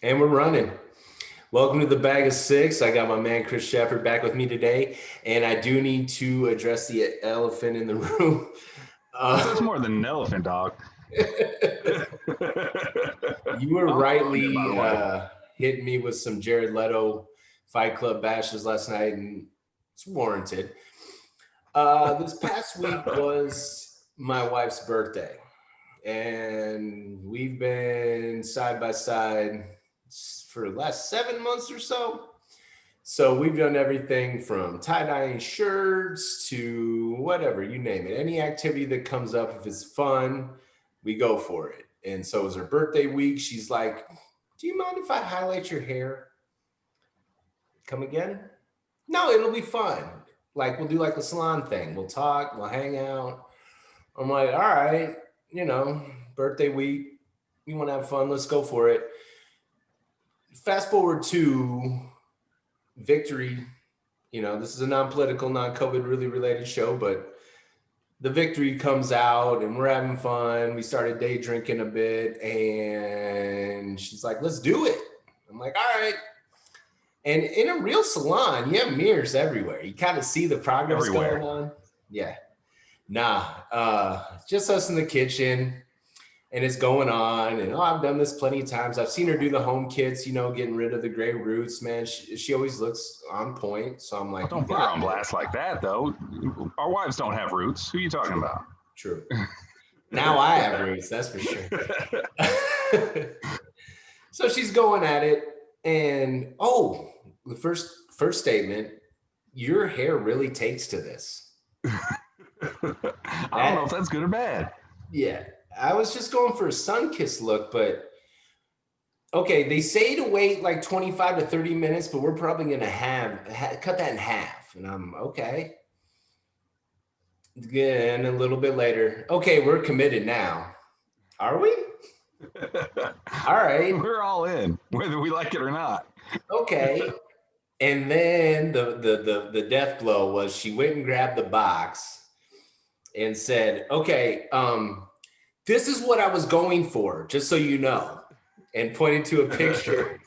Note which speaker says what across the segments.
Speaker 1: And we're running. Welcome to the Bag of Six. I got my man Chris Shepard back with me today, and I do need to address the elephant in the room.
Speaker 2: That's
Speaker 1: Uh,
Speaker 2: more than an elephant, dog.
Speaker 1: you were
Speaker 2: I'm loving it, by the
Speaker 1: rightly
Speaker 2: way.
Speaker 1: hitting me with some Jared Leto Fight Club bashes last night, and it's warranted. This past week was my wife's birthday, and we've been side by side for the last 7 months or so. So we've done everything from tie-dyeing shirts to whatever, you name it. Any activity that comes up, if it's fun, we go for it. And so it was her birthday week. She's like, "Do you mind if I highlight your hair?" Come again? No, it'll be fun. Like we'll do like a salon thing. We'll talk, we'll hang out. I'm like, all right, you know, birthday week. You want to have fun? Let's go for it. Fast forward to victory. This is a non-political, non-COVID really related show, but the victory comes out and we're having fun. We started day drinking a bit, and she's like, "Let's do it." I'm like, "All right." And in a real salon, you have mirrors everywhere. You kind of see the progress going
Speaker 2: Everywhere.
Speaker 1: on. Yeah. Nah, just us in the kitchen, and it's going on. And I've done this plenty of times. I've seen her do the home kits, getting rid of the gray roots. Man, she always looks on point. So I'm
Speaker 2: Oh,
Speaker 1: like, "You
Speaker 2: don't put her
Speaker 1: got
Speaker 2: on
Speaker 1: this."
Speaker 2: blast like that, though. Our wives don't have roots. Who are you talking
Speaker 1: True,
Speaker 2: about?
Speaker 1: true. Now I have roots, that's for sure. So she's going at it, and the first statement: your hair really takes to this.
Speaker 2: I don't know if
Speaker 1: That
Speaker 2: that's good or bad.
Speaker 1: Yeah, I was just going for a sun kiss look, but okay, they say to wait like 25 to 30 minutes, but we're probably going to cut that in half. And I'm okay. Again, a little bit later. Okay, we're committed now. Are we? All right.
Speaker 2: We're all in, whether we like it or not.
Speaker 1: Okay. And then the death blow was she went and grabbed the box and said, "Okay, this is what I was going for, just so you know," and pointed to a picture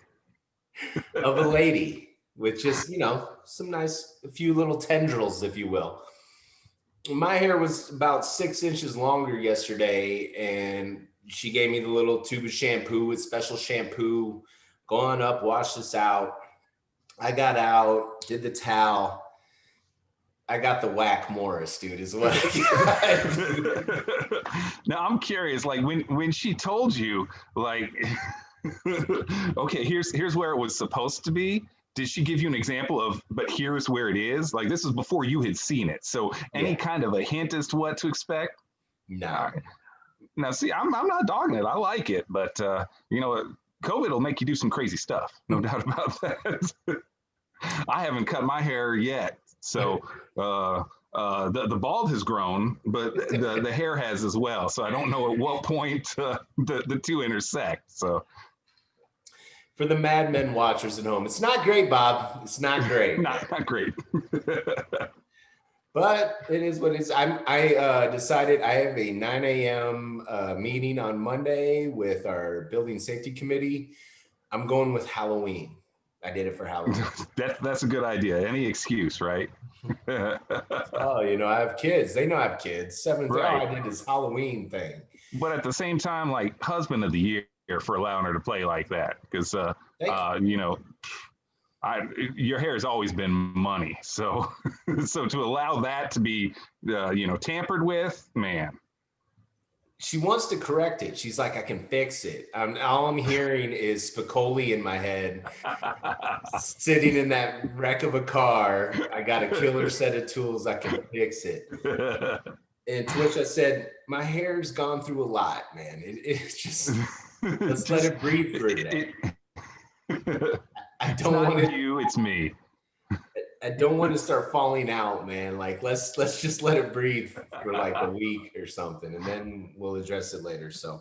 Speaker 1: of a lady with just, some nice, a few little tendrils, if you will. My hair was about 6 inches longer yesterday, and she gave me the little tube of shampoo with special shampoo. Go on up, wash this out. I got out, did the towel. I got the whack Morris, dude, is what I got.
Speaker 2: Now I'm curious, like when she told you, like, okay, here's where it was supposed to be. Did she give you an example of, but here's where it is? Like this is before you had seen it. So any
Speaker 1: Yeah,
Speaker 2: kind of a hint as to what to expect?
Speaker 1: no.
Speaker 2: Uh, Now, see, I'm not dogging it. I like it, but COVID will make you do some crazy stuff. No doubt about that. I haven't cut my hair yet, so the bald has grown, but the hair has as well. So I don't know at what point the two intersect. So
Speaker 1: For the Mad Men watchers at home, it's not great, Bob. It's not great.
Speaker 2: not great.
Speaker 1: But it is what it is. I decided I have a 9 a.m. Meeting on Monday with our building safety committee. I'm going with Halloween. I did it for Halloween.
Speaker 2: That's a good idea. Any excuse, right?
Speaker 1: Oh, I have kids. They know I have kids. Seventh. Oh,
Speaker 2: Right.
Speaker 1: I did this Halloween thing.
Speaker 2: But at the same time, like husband of the year for allowing her to play like that, because
Speaker 1: Thank you.
Speaker 2: you know, your hair has always been money. So so to allow that to be tampered with, man.
Speaker 1: She wants to correct it. She's like, "I can fix it." All I'm hearing is Spicoli in my head, sitting in that wreck of a car. I got a killer set of tools. I can fix it. And to which I said, "My hair's gone through a lot, man. It's just let's let
Speaker 2: Just
Speaker 1: it breathe for a
Speaker 2: it,
Speaker 1: day.
Speaker 2: it,
Speaker 1: I
Speaker 2: it's
Speaker 1: don't want
Speaker 2: not
Speaker 1: to.
Speaker 2: you, it's me.
Speaker 1: I don't want to start falling out, man. Like let's just let it breathe for like a week or something, and then we'll address it later." So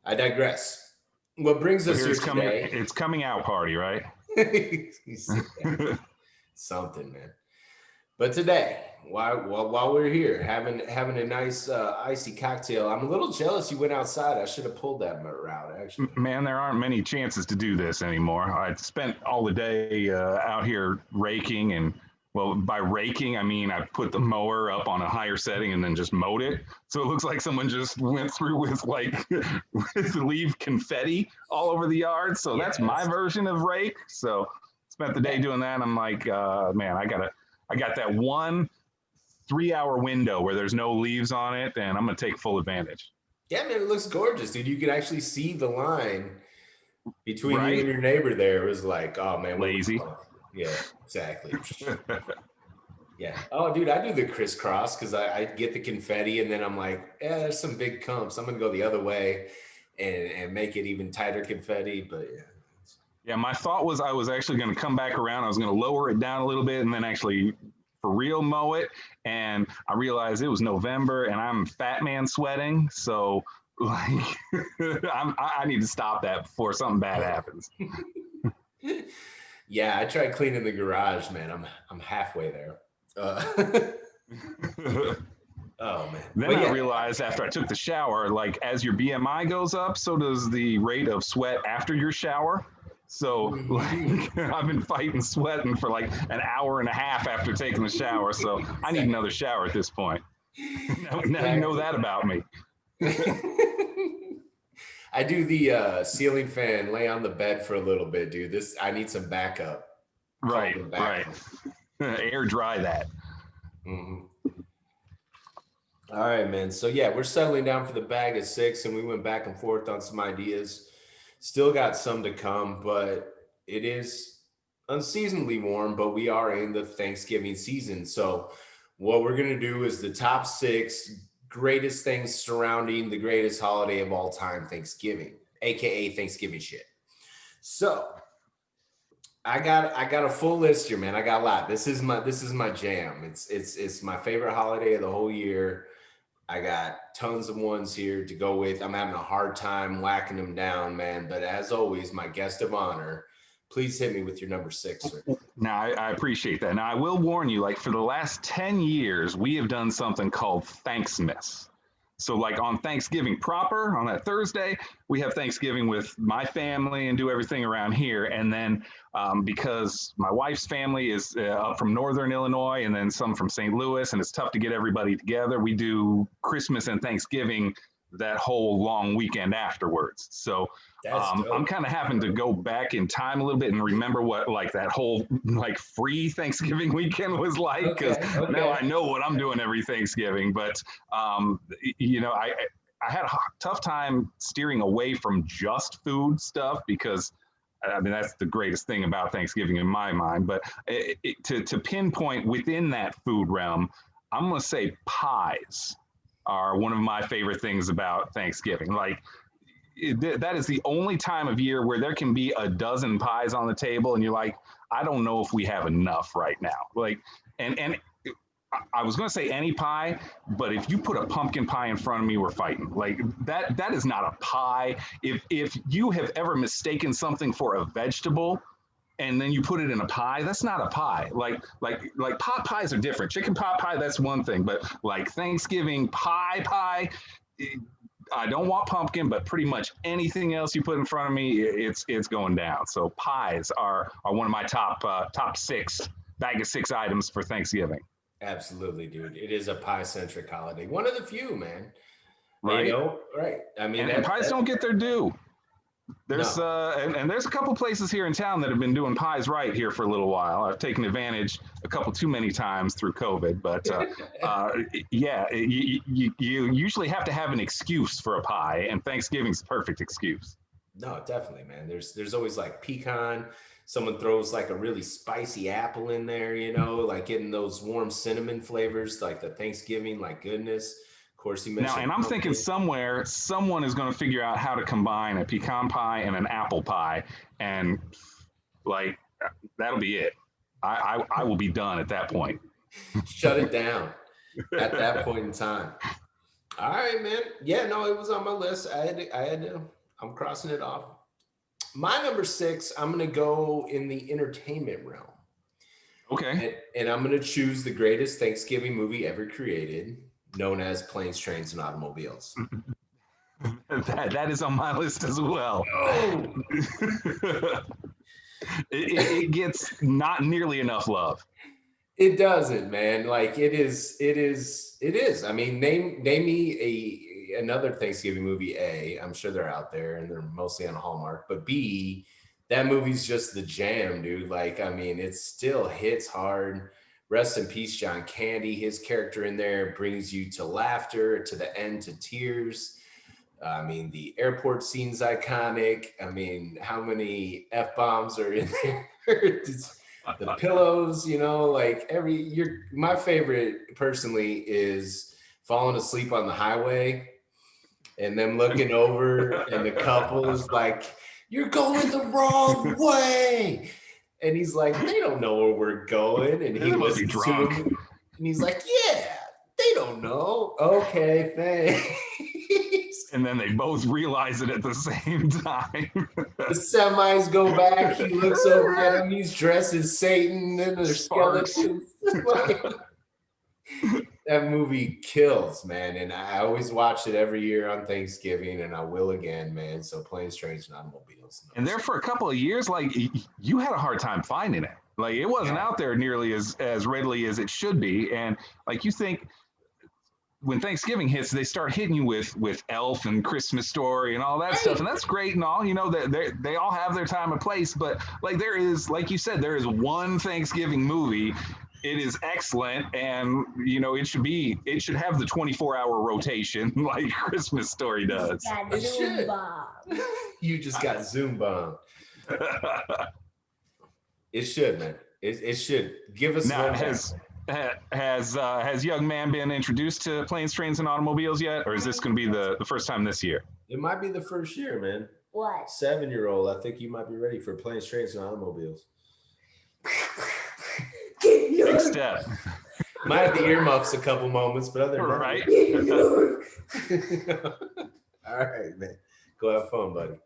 Speaker 1: I digress. What brings
Speaker 2: So
Speaker 1: us
Speaker 2: here's
Speaker 1: here
Speaker 2: coming.
Speaker 1: today?
Speaker 2: It's coming out party, right?
Speaker 1: Yeah, something, man. But today, while we're here having a nice icy cocktail, I'm a little jealous you went outside. I should have pulled that route actually.
Speaker 2: Man, there aren't many chances to do this anymore. I spent all the day out here raking, and well, by raking, I mean I put the mower up on a higher setting and then just mowed it. So it looks like someone just went through with like with leaf confetti all over the yard. So that's my
Speaker 1: Yes.
Speaker 2: version of rake. So spent the day doing that. And I'm like, man, I got that 1 3 hour window where there's no leaves on it, and I'm gonna take full advantage.
Speaker 1: Yeah, man, it looks gorgeous, dude. You can actually see the line between you and
Speaker 2: Right?
Speaker 1: your neighbor there. It was like, oh man, we're
Speaker 2: Lazy.
Speaker 1: yeah, exactly. Yeah. Oh, dude, I do the crisscross because I get the confetti and then I'm like, yeah, there's some big clumps. I'm gonna go the other way and make it even tighter confetti. But yeah.
Speaker 2: Yeah, my thought was I was actually going to come back around. I was going to lower it down a little bit and then actually for real mow it. And I realized it was November and I'm fat man sweating. So like I need to stop that before something bad happens.
Speaker 1: Yeah, I tried cleaning the garage, man. I'm halfway there. Oh man.
Speaker 2: Then
Speaker 1: But
Speaker 2: I
Speaker 1: yeah,
Speaker 2: realized after I took the shower, like as your BMI goes up, so does the rate of sweat after your shower. So like I've been fighting sweating for like an hour and a half after taking the shower. So I need another shower at this point. Now you know that about me.
Speaker 1: I do the ceiling fan, lay on the bed for a little bit, dude. This I need some backup. Call
Speaker 2: Right,
Speaker 1: the
Speaker 2: right.
Speaker 1: backup.
Speaker 2: Air dry that.
Speaker 1: Mhm. All right, man. So yeah, we're settling down for the bag of six, and we went back and forth on some ideas. Still got some to come, but it is unseasonably warm. But we are in the Thanksgiving season, so what we're gonna do is the top six greatest things surrounding the greatest holiday of all time, Thanksgiving, aka Thanksgiving shit. So I got a full list here, man. I got a lot. This is my jam. It's my favorite holiday of the whole year. I got tons of ones here to go with. I'm having a hard time whacking them down, man. But as always, my guest of honor, please hit me with your number six, sir.
Speaker 2: Now, I appreciate that. Now, I will warn you, like for the last 10 years, we have done something called Thanksmas. So, like on Thanksgiving proper, on that Thursday, we have Thanksgiving with my family and do everything around here. And then because my wife's family is up from Northern Illinois and then some from St. Louis, and it's tough to get everybody together, we do Christmas and Thanksgiving that whole long weekend afterwards. So
Speaker 1: That's
Speaker 2: I'm
Speaker 1: dope.
Speaker 2: kind of having to go back in time a little bit and remember what like that whole like free Thanksgiving weekend was like because
Speaker 1: Okay,
Speaker 2: now
Speaker 1: okay.
Speaker 2: I know what I'm doing every Thanksgiving. But um, you know, I had a tough time steering away from just food stuff because I mean that's the greatest thing about Thanksgiving in my mind. But to pinpoint within that food realm, I'm gonna say pies are one of my favorite things about Thanksgiving. Like that is the only time of year where there can be a dozen pies on the table and you're like, I don't know if we have enough right now. Like, and I was going to say any pie, but if you put a pumpkin pie in front of me, we're fighting. Like that is not a pie. If you have ever mistaken something for a vegetable and then you put it in a pie, that's not a pie. Like pot pies are different. Chicken pot pie, that's one thing, but like Thanksgiving pie, I don't want pumpkin, but pretty much anything else you put in front of me, it's going down. So pies are one of my top six bag of six items for Thanksgiving.
Speaker 1: Absolutely, dude. It is a pie centric holiday. One of the few, man.
Speaker 2: Right?
Speaker 1: Right. I mean
Speaker 2: And pies don't get their due. There's
Speaker 1: no.
Speaker 2: and there's a couple places here in town that have been doing pies right here for a little while. I've taken advantage a couple too many times through COVID, but uh, yeah, you usually have to have an excuse for a pie, and Thanksgiving's the perfect excuse.
Speaker 1: No, definitely, man. There's always like pecan. Someone throws like a really spicy apple in there, like getting those warm cinnamon flavors, like the Thanksgiving, like goodness. Of course, you
Speaker 2: Now,
Speaker 1: mentioned
Speaker 2: and I'm thinking
Speaker 1: pumpkin.
Speaker 2: somewhere someone is going to figure out how to combine a pecan pie and an apple pie, and like that'll be it. I will be done at that point.
Speaker 1: Shut it down at that point in time. All right, man. Yeah, no, it was on my list. I'm crossing it off. My number six, I'm gonna go in the entertainment realm.
Speaker 2: Okay.
Speaker 1: And I'm going to choose the greatest Thanksgiving movie ever created, known as Planes, Trains, and Automobiles.
Speaker 2: That is on my list as well.
Speaker 1: Oh,
Speaker 2: It gets not nearly enough love.
Speaker 1: it doesn't, man. Like it is. I mean, name me another Thanksgiving movie. I'm sure they're out there and they're mostly on Hallmark. But B, that movie's just the jam, dude. Like, I mean, it still hits hard. Rest in peace, John Candy. His character in there brings you to laughter, to the end, to tears. I mean, the airport scene's iconic. I mean, how many F bombs are in there? The pillows, like my favorite personally is falling asleep on the highway and them looking over and the couple is like, "You're going the wrong way." And he's like, "They don't know where we're going." And he
Speaker 2: They must be
Speaker 1: listens to
Speaker 2: drunk.
Speaker 1: him and he's like, "Yeah, they don't know." Okay, thanks.
Speaker 2: And then they both realize it at the same time.
Speaker 1: The semis go back. He looks over at him. He's dressed as Satan, and there's
Speaker 2: Sparks.
Speaker 1: skeletons. That movie kills, man. And I always watch it every year on Thanksgiving, and I will again, man. So Planes, Trains, and Automobiles.
Speaker 2: And there for a couple of years, like you had a hard time finding it. Like it wasn't out there nearly as readily as it should be. And like you think when Thanksgiving hits, they start hitting you with Elf and Christmas Story and all that stuff, and that's great and all. That they all have their time and place, but like there is, like you said, there is one Thanksgiving movie. It is excellent, and it should have the 24-hour rotation like Christmas Story does.
Speaker 1: It should. You just got Zoom bombed. It should, man. It should give us.
Speaker 2: Now, has young man been introduced to Planes, Trains, and Automobiles yet, or is this going to be the first time this year?
Speaker 1: It might be the first year, man.
Speaker 3: What?
Speaker 1: 7-year-old. I think you might be ready for Planes, Trains, and Automobiles.
Speaker 2: Big step.
Speaker 1: Might have the earmuffs a couple moments, but other than
Speaker 2: Right.
Speaker 1: All right, man. Go have fun, buddy.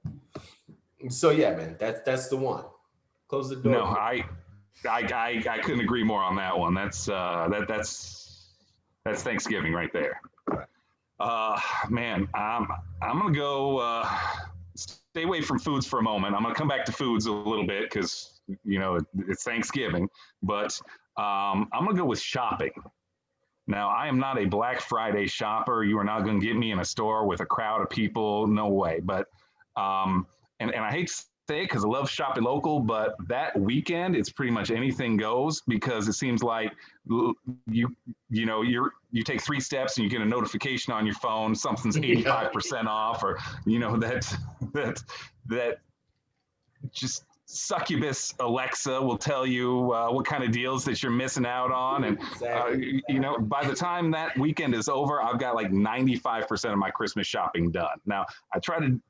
Speaker 1: So yeah, man, that's the one. Close the door.
Speaker 2: No, I couldn't agree more on that one. That's Thanksgiving right there. Man, I'm gonna go stay away from foods for a moment. I'm gonna come back to foods a little bit because it's Thanksgiving, but I'm gonna go with shopping. Now, I am not a Black Friday shopper. You are not going to get me in a store with a crowd of people. No way. But and I hate to say it because I love shopping local, but that weekend it's pretty much anything goes because it seems like you take 3 steps and you get a notification on your phone something's 85% off, or that just succubus Alexa will tell you what kind of deals that you're missing out on. And,
Speaker 1: Exactly.
Speaker 2: By the time that weekend is over, I've got like 95% of my Christmas shopping done. Now, I try to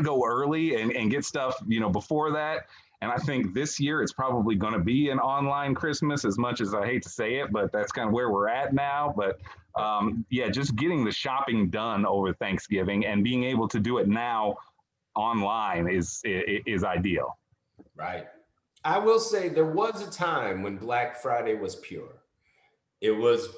Speaker 2: go early and get stuff, before that. And I think this year it's probably going to be an online Christmas, as much as I hate to say it, but that's kind of where we're at now. But just getting the shopping done over Thanksgiving and being able to do it now online is ideal.
Speaker 1: Right. I will say there was a time when Black Friday was pure. It was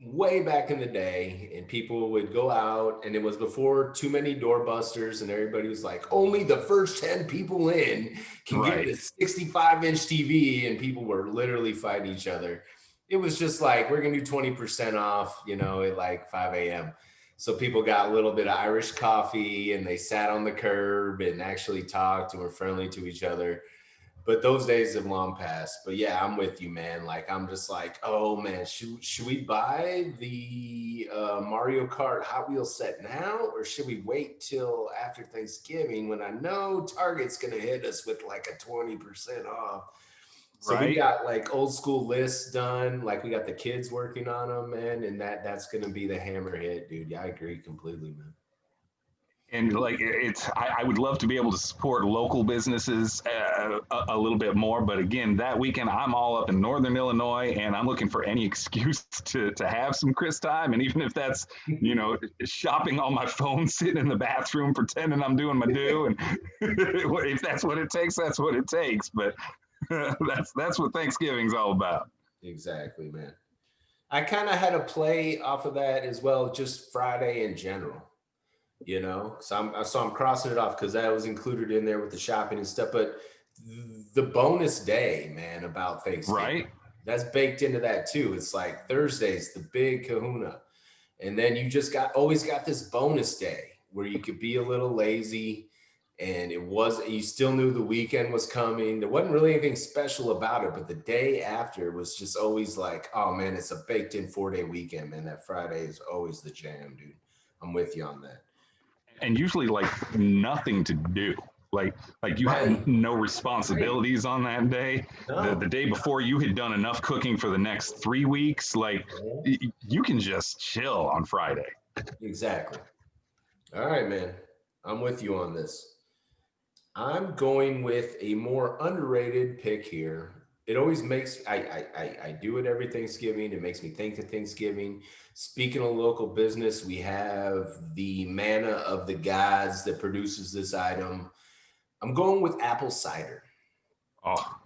Speaker 1: way back in the day, and people would go out, and it was before too many doorbusters, and everybody was like, only the first 10 people in can get this 65-inch TV, and people were literally fighting each other. It was just like, we're going to do 20% off, at like 5 a.m. So people got a little bit of Irish coffee, and they sat on the curb and actually talked and were friendly to each other. But those days have long passed. But yeah, I'm with you, man. Like, I'm just like, oh man, should we buy the Mario Kart Hot Wheels set now, or should we wait till after Thanksgiving when I know Target's gonna hit us with like a 20% off? So we got like old school lists done. Like we got the kids working on them, man, and that's gonna be the hammer hit, dude. Yeah, I agree completely, man.
Speaker 2: And like I would love to be able to support local businesses a little bit more, but again, that weekend I'm all up in Northern Illinois, and I'm looking for any excuse to have some Chris time, and even if that's shopping on my phone, sitting in the bathroom, pretending I'm doing my due, and if that's what it takes, that's what it takes. But That's what Thanksgiving's all about.
Speaker 1: Exactly, man. I kind of had a play off of that as well, just Friday in general, you know. So I'm crossing it off because that was included in there with the shopping and stuff. But the bonus day, man, about Thanksgiving,
Speaker 2: Right?
Speaker 1: that's baked into that too. It's like Thursday's the big kahuna. And then you just got always got this bonus day where you could be a little lazy and it was you still knew the weekend was coming. There wasn't really anything special about it, but the day after was just always like, oh man, it's a baked in 4 day weekend, man. That Friday is always the jam, dude. I'm with you on that.
Speaker 2: And usually like nothing to do. Like like you
Speaker 1: Right.
Speaker 2: had no
Speaker 1: Right.
Speaker 2: responsibilities on that day. The
Speaker 1: No.
Speaker 2: day before you had done enough cooking for the next 3 weeks. Like you can just chill on Friday.
Speaker 1: Exactly. All right, man. I'm with you on this. I'm going with a more underrated pick here. It always makes I do it every Thanksgiving. It makes me think of Thanksgiving. Speaking of local business, we have the manna of the gods that produces this item. I'm going with apple cider.
Speaker 2: Oh,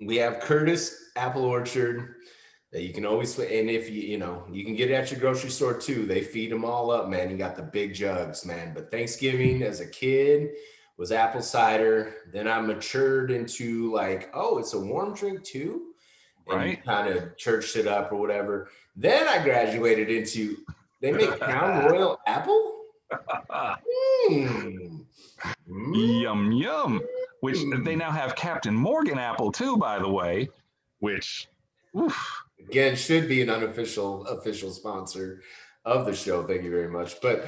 Speaker 1: We have Curtis Apple Orchard that you can always, and if you can get it at your grocery store too. They feed them all up, man. You got the big jugs, man. But Thanksgiving as a kid was apple cider. Then I matured into like, oh, it's a warm drink too. And you
Speaker 2: right?
Speaker 1: kind of churched it up or whatever. Then I graduated into they make Crown Royal apple. Mm.
Speaker 2: Yum yum. Which they
Speaker 1: Mm.
Speaker 2: now have Captain Morgan apple too, by the way, which oof,
Speaker 1: Again, should be an unofficial official sponsor of the show. Thank you very much. But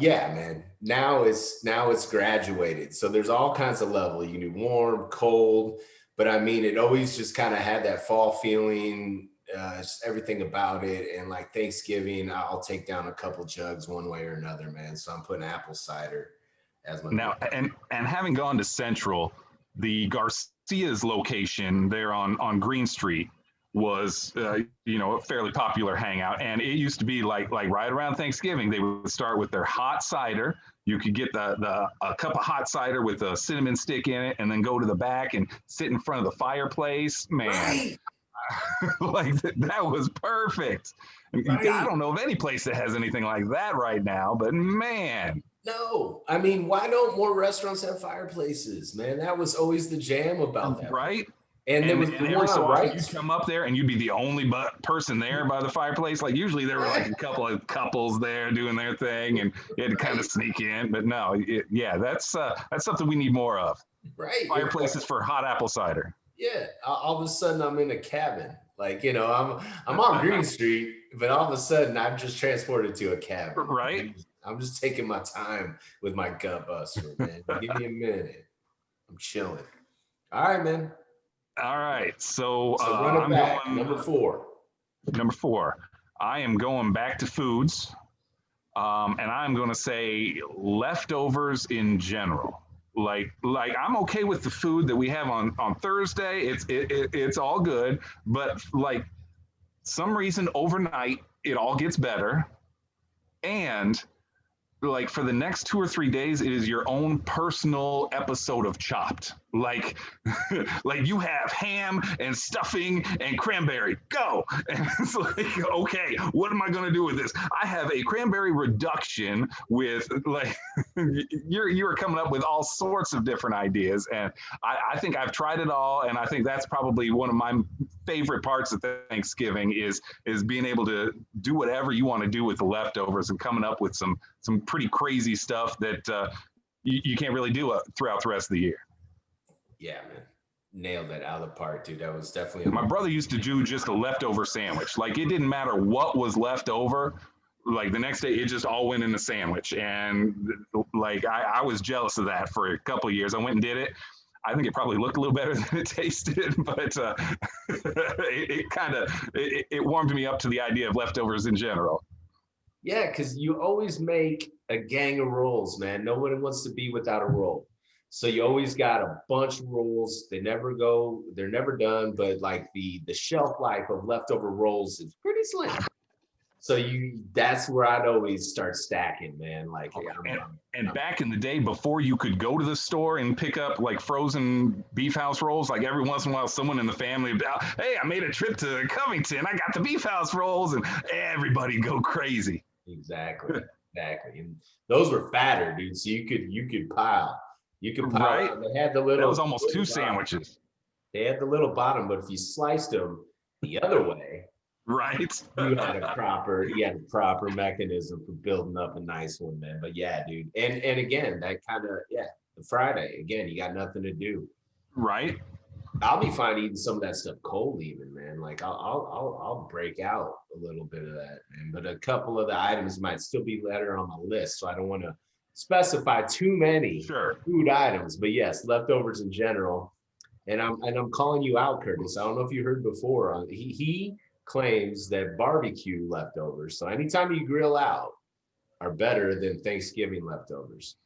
Speaker 1: yeah, man, now it's graduated. So there's all kinds of level. You can do warm, cold, but I mean, it always just kind of had that fall feeling. Just everything about it, and like Thanksgiving, I'll take down a couple jugs one way or another, man. So I'm putting apple cider as my pick.
Speaker 2: now and having gone to Central, the Garcia's location there on Green Street was a fairly popular hangout, and it used to be like right around Thanksgiving they would start with their hot cider. You could get the a cup of hot cider with a cinnamon stick in it, and then go to the back and sit in front of the fireplace. Man,
Speaker 1: Right,
Speaker 2: like that was perfect. I
Speaker 1: right.
Speaker 2: don't know of any place that has anything like that right now, but man,
Speaker 1: No, I mean, why don't more restaurants have fireplaces, man? That was always the jam about that place.
Speaker 2: right?
Speaker 1: And there
Speaker 2: And
Speaker 1: was
Speaker 2: and
Speaker 1: the
Speaker 2: every
Speaker 1: one
Speaker 2: so
Speaker 1: on
Speaker 2: often
Speaker 1: Wright
Speaker 2: you'd come
Speaker 1: Street.
Speaker 2: up there and you'd be the only person there by the fireplace. Like usually there were like a couple of couples there doing their thing, and you had to kind of
Speaker 1: Right,
Speaker 2: sneak in. But no, yeah, that's something we need more of.
Speaker 1: right. It's like,
Speaker 2: Fireplaces for hot apple cider.
Speaker 1: yeah, all of a sudden I'm in a cabin. Like, I'm on Green Street, but all of a sudden I'm just transported to a cabin.
Speaker 2: Right?
Speaker 1: I'm just taking my time with my gut buster, man. Give me a minute. I'm chilling. All right, man.
Speaker 2: All right. So
Speaker 1: So run it
Speaker 2: I'm
Speaker 1: back.
Speaker 2: going
Speaker 1: Number four.
Speaker 2: number 4. I am going back to foods, and I'm going to say leftovers in general. Like I'm okay with the food that we have on Thursday. It's all good, but like some reason overnight it all gets better, and like for the next 2 or 3 days, it is your own personal episode of Chopped. Like, like you have ham and stuffing and cranberry. Go! And it's like, okay, what am I going to do with this? I have a cranberry reduction with like you're coming up with all sorts of different ideas, and I think I've tried it all, and I think that's probably one of my favorite parts of Thanksgiving is being able to do whatever you want to do with the leftovers and coming up with some pretty crazy stuff that you can't really do throughout the rest of the year.
Speaker 1: Yeah, man. Nailed that out of the park, dude. That was definitely on
Speaker 2: My
Speaker 1: my.
Speaker 2: brother used to do just a leftover sandwich. Like it didn't matter what was left over. Like the next day, it just all went in the sandwich, and like I was jealous of that for a couple of years. I went and did it. I think it probably looked a little better than it tasted, but it kind of it warmed me up to the idea of leftovers in general.
Speaker 1: Yeah, because you always make a gang of rolls, man. Nobody wants to be without a roll. So you always got a bunch of rolls. They're never done, but like the shelf life of leftover rolls is pretty slim. So that's where I'd always start stacking, man. Like, hey,
Speaker 2: And back in the day, before you could go to the store and pick up like frozen beef house rolls, like every once in a while, someone in the family would be, hey, I made a trip to Covington. I got the beef house rolls, and everybody go crazy.
Speaker 1: exactly. And those were fatter, dude. So you could pile. You could pile
Speaker 2: Right?
Speaker 1: out. They had the
Speaker 2: That was
Speaker 1: little
Speaker 2: almost two
Speaker 1: bottom.
Speaker 2: sandwiches.
Speaker 1: They had the little bottom, but if you sliced them the other way,
Speaker 2: Right?
Speaker 1: you had a proper mechanism for building up a nice one, man. But yeah, dude. And again, that kind of the Friday, again, you got nothing to do.
Speaker 2: Right?
Speaker 1: I'll be fine eating some of that stuff cold, even, man. Like I'll break out a little bit of that, man. But a couple of the items might still be later on my list, so I don't want to specify too many food items. But yes, leftovers in general. And I'm calling you out, Curtis. I don't know if you heard before. He claims that barbecue leftovers, so anytime you grill out, are better than Thanksgiving leftovers.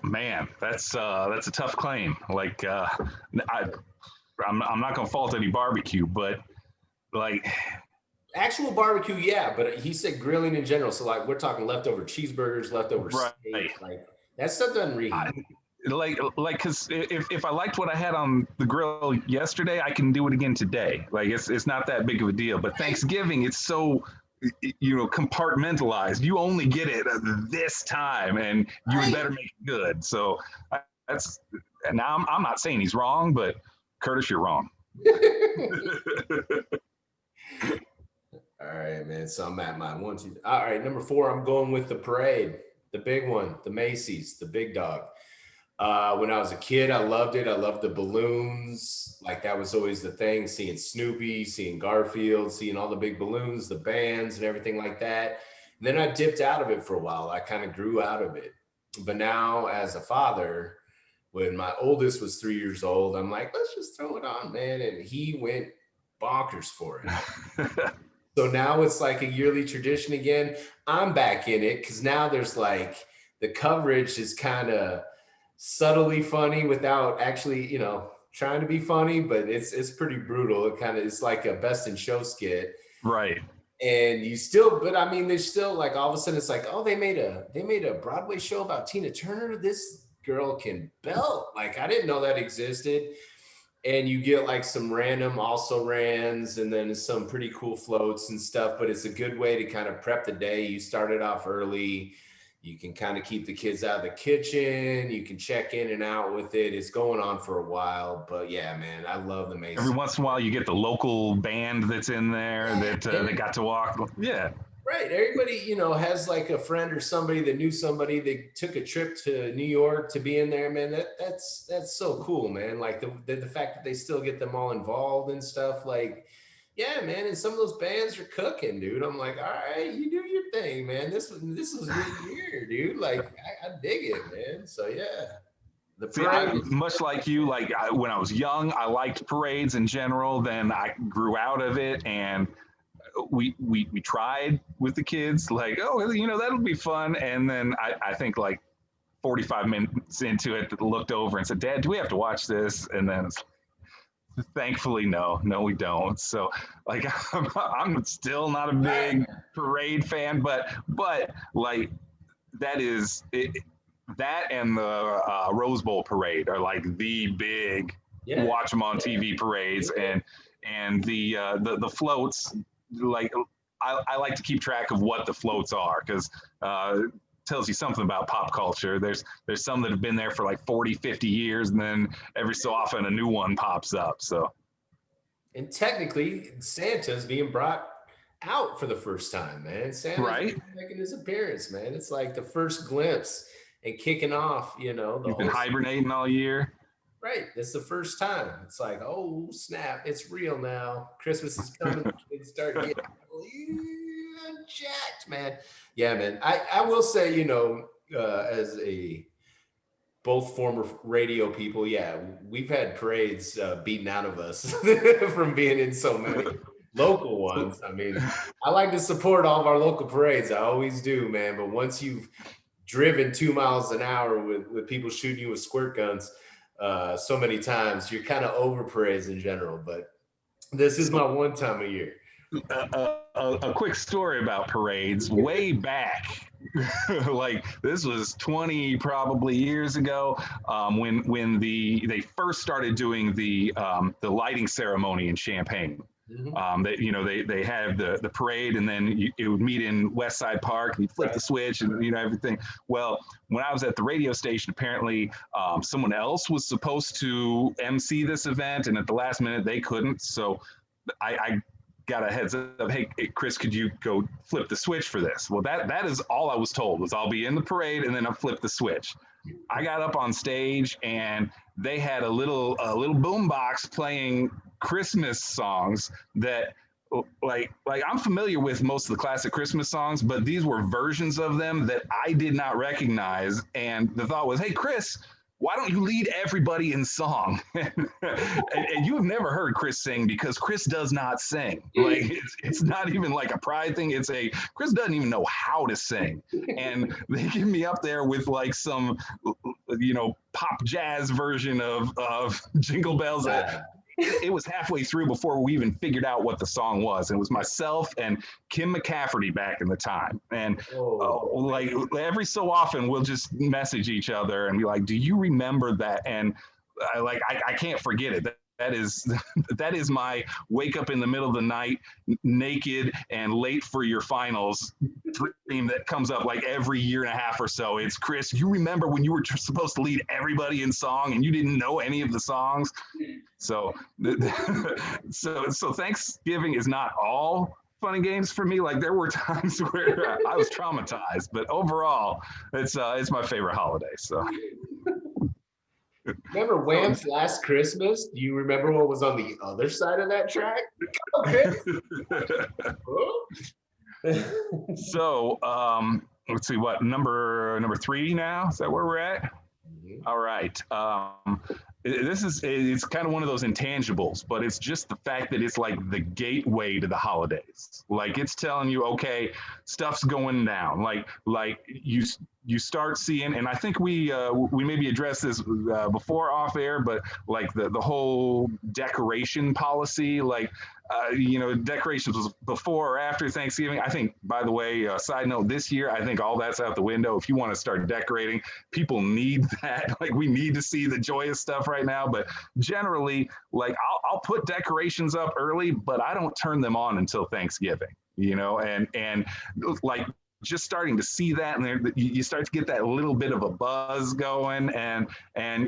Speaker 2: Man, that's a tough claim. Like, I'm not gonna fault any barbecue, but like
Speaker 1: Actual barbecue, yeah, but he said grilling in general. So like we're talking leftover cheeseburgers, leftover steak, like that stuff doesn't reheat.
Speaker 2: Because if I liked what I had on the grill yesterday, I can do it again today. Like it's not that big of a deal. But Thanksgiving, it's so compartmentalized. You only get it this time, and you better make it good. So that's now I'm not saying he's wrong, but Curtis, you're wrong.
Speaker 1: All right, man. So I'm at my 1, 2. All right, number 4. I'm going with the parade, the big one, the Macy's, the big dog. When I was a kid, I loved it. I loved the balloons. Like that was always the thing. Seeing Snoopy, seeing Garfield, seeing all the big balloons, the bands, and everything like that. And then I dipped out of it for a while. I kind of grew out of it. But now, as a father, when my oldest was 3 years old, I'm like, let's just throw it on, man. And he went bonkers for it. So now it's like a yearly tradition again. I'm back in it because now there's like the coverage is kind of subtly funny without actually, trying to be funny, but it's pretty brutal. It's like a best in show skit.
Speaker 2: Right.
Speaker 1: And but I mean, there's still like all of a sudden it's like, oh, they made a Broadway show about Tina Turner. This girl can belt. Like I didn't know that existed. And you get like some random also rans and then some pretty cool floats and stuff, but it's a good way to kind of prep the day. You start it off early. You can kind of keep the kids out of the kitchen. You can check in and out with it. It's going on for a while, but yeah, man, I love the Macy's.
Speaker 2: Every once in a while you get the local band that's in there that got to walk. Yeah.
Speaker 1: Right. Everybody, has like a friend or somebody that knew somebody that took a trip to New York to be in there, man. That's so cool, man. Like the fact that they still get them all involved and stuff. Like, yeah, man. And some of those bands are cooking, dude. I'm like, all right, you do your thing, man. This was really weird, dude. Like, I dig it, man. So yeah.
Speaker 2: Much like you, when I was young, I liked parades in general. Then I grew out of it, and we tried with the kids, like, oh, that'll be fun. And then I think like 45 minutes into it, looked over and said, Dad, do we have to watch this? And then thankfully, no, we don't. So like, I'm still not a big parade fan, but like that is it. That and the Rose Bowl parade are like the big watch them on TV parades, and the floats. Like I like to keep track of what the floats are because tells you something about pop culture. There's some that have been there for like 40, 50 years, and then every so often a new one pops up. So,
Speaker 1: and technically, Santa's being brought out for the first time, man. Santa's making his appearance, man. It's like the first glimpse and kicking off. You've
Speaker 2: been hibernating all year.
Speaker 1: Right. It's the first time. It's like, oh, snap. It's real now. Christmas is coming. Kids start getting jacked, man. Yeah, man. I will say, as both former radio people, yeah, we've had parades beaten out of us from being in so many local ones. I mean, I like to support all of our local parades. I always do, man. But once you've driven 2 miles an hour with people shooting you with squirt guns, so many times, you're kind of over parades in general, but this is my one time a year.
Speaker 2: a quick story about parades way back. Like this was 20 probably years ago, when they first started doing the lighting ceremony in Champaign.
Speaker 1: Mhm.
Speaker 2: They had the parade, and then it would meet in West Side Park. And you'd flip the
Speaker 1: Right.
Speaker 2: switch, and everything. Well, when I was at the radio station, apparently someone else was supposed to MC this event, and at the last minute they couldn't. So I got a heads up. Hey, Chris, could you go flip the switch for this? Well, that is all I was told, was I'll be in the parade and then I'll flip the switch. I got up on stage and they had a little boom box playing Christmas songs that like I'm familiar with most of the classic Christmas songs, but these were versions of them that I did not recognize. And the thought was, hey, Chris, why don't you lead everybody in song? And you have never heard Chris sing, because Chris does not sing. Like it's not even like a pride thing. Chris doesn't even know how to sing. And they give me up there with like some, pop jazz version of Jingle Bells. It was halfway through before we even figured out what the song was. And it was myself and Kim McCafferty back in the time. And like every so often we'll just message each other and be like, do you remember that? And I can't forget it. That is that is my wake up in the middle of the night, naked and late for your finals dream that comes up like every year and a half or so. It's, Chris, you remember when you were supposed to lead everybody in song and you didn't know any of the songs? So, so Thanksgiving is not all fun and games for me. Like there were times where I was traumatized, but overall, it's my favorite holiday. So,
Speaker 1: Remember Wham's Last Christmas? Do you remember what was on the other side of that track? Okay.
Speaker 2: so let's see, what number 3 now? Is that where we're at?
Speaker 1: Mhm.
Speaker 2: All right. It's kind of one of those intangibles, but it's just the fact that it's like the gateway to the holidays. Like it's telling you, okay, stuff's going down. Like you start seeing, and I think we maybe addressed this before off air, but like the whole decoration policy, like decorations was before or after Thanksgiving. I think, by the way, side note, this year I think all that's out the window. If you want to start decorating, people need that. Like we need to see the joyous stuff right now. But generally, like I'll put decorations up early, but I don't turn them on until Thanksgiving. And like just starting to see that, and you start to get that little bit of a buzz going, and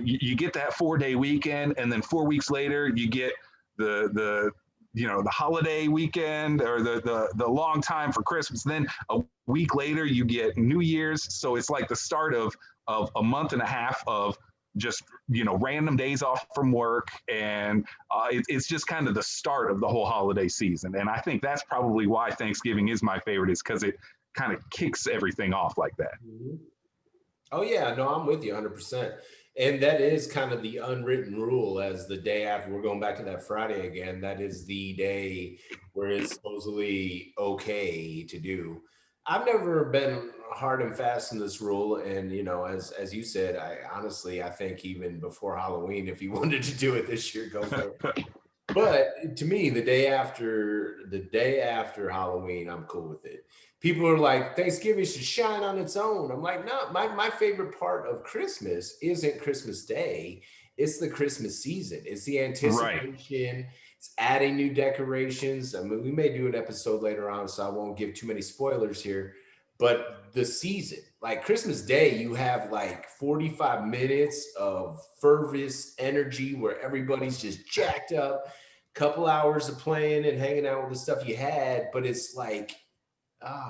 Speaker 2: you get that 4-day weekend, and then 4 weeks later you get the the holiday weekend, or the long time for Christmas. Then a week later you get New Year's. So it's like the start of a month and a half of just random days off from work, and it's just kind of the start of the whole holiday season. And I think that's probably why Thanksgiving is my favorite, is because it kind of kicks everything off like that.
Speaker 1: Mhm. Oh yeah, no, I'm with you 100%. And that is kind of the unwritten rule, as the day after, we're going back to that Friday again. That is the day where it's supposedly okay to do. I've never been hard and fast in this rule. And as you said, I think even before Halloween, if you wanted to do it this year, go for it. But to me, the day after Halloween, I'm cool with it. People are like, Thanksgiving should shine on its own. I'm like, no, my favorite part of Christmas isn't Christmas Day. It's the Christmas season. It's the
Speaker 2: Right.
Speaker 1: anticipation. It's adding new decorations. I mean, we may do an episode later on, so I won't give too many spoilers here. But the season, like Christmas Day, you have like 45 minutes of fervous energy where everybody's just jacked up, couple hours of playing and hanging out with the stuff you had, but it's like,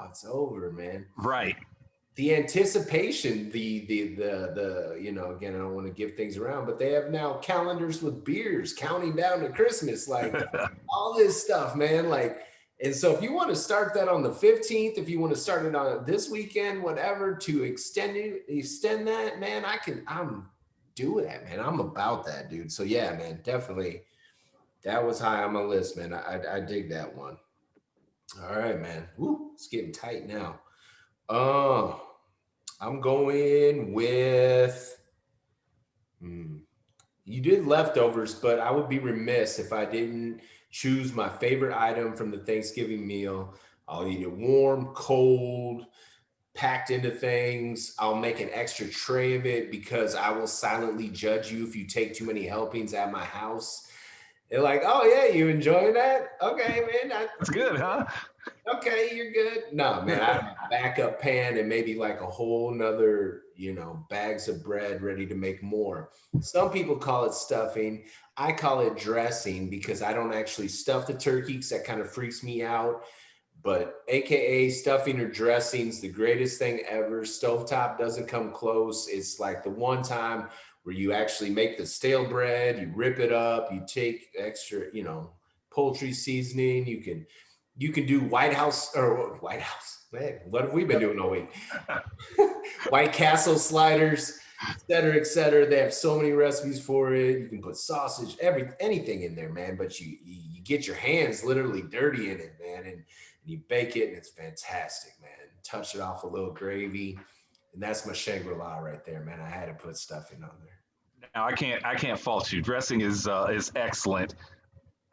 Speaker 1: it's over, man.
Speaker 2: Right.
Speaker 1: The anticipation, again, I don't want to give things around, but they have now calendars with beers counting down to Christmas, like all this stuff, man. Like, and so if you want to start that on the 15th, if you want to start it on this weekend, whatever, to extend that, man, I'm doing that, man. I'm about that, dude. So yeah, man, definitely. That was high on my list, man. I dig that one. All right, man. Woo, it's getting tight now. Oh, I'm going with. hmm, You did leftovers, but I would be remiss if I didn't choose my favorite item from the Thanksgiving meal. I'll eat it warm, cold, packed into things. I'll make an extra tray of it because I will silently judge you if you take too many helpings at my house. They're like, oh yeah, you enjoying that? Okay, man.
Speaker 2: That's good, huh?
Speaker 1: Okay, you're good. No, man, I have a backup pan and maybe like a whole nother, bags of bread ready to make more. Some people call it stuffing. I call it dressing because I don't actually stuff the turkey because that kind of freaks me out. But AKA stuffing or dressing's the greatest thing ever. Stovetop doesn't come close. It's like the one time where you actually make the stale bread, you rip it up, you take extra, poultry seasoning. You can do White House. Man, what have we been doing all week? White Castle sliders, et cetera, et cetera. They have so many recipes for it. You can put sausage, anything in there, man. But you get your hands literally dirty in it, man, and you bake it, and it's fantastic, man. Touch it off a little gravy, and that's my Shangri-La right there, man. I had to put stuffing on there.
Speaker 2: Now I can't fault you. Dressing is excellent.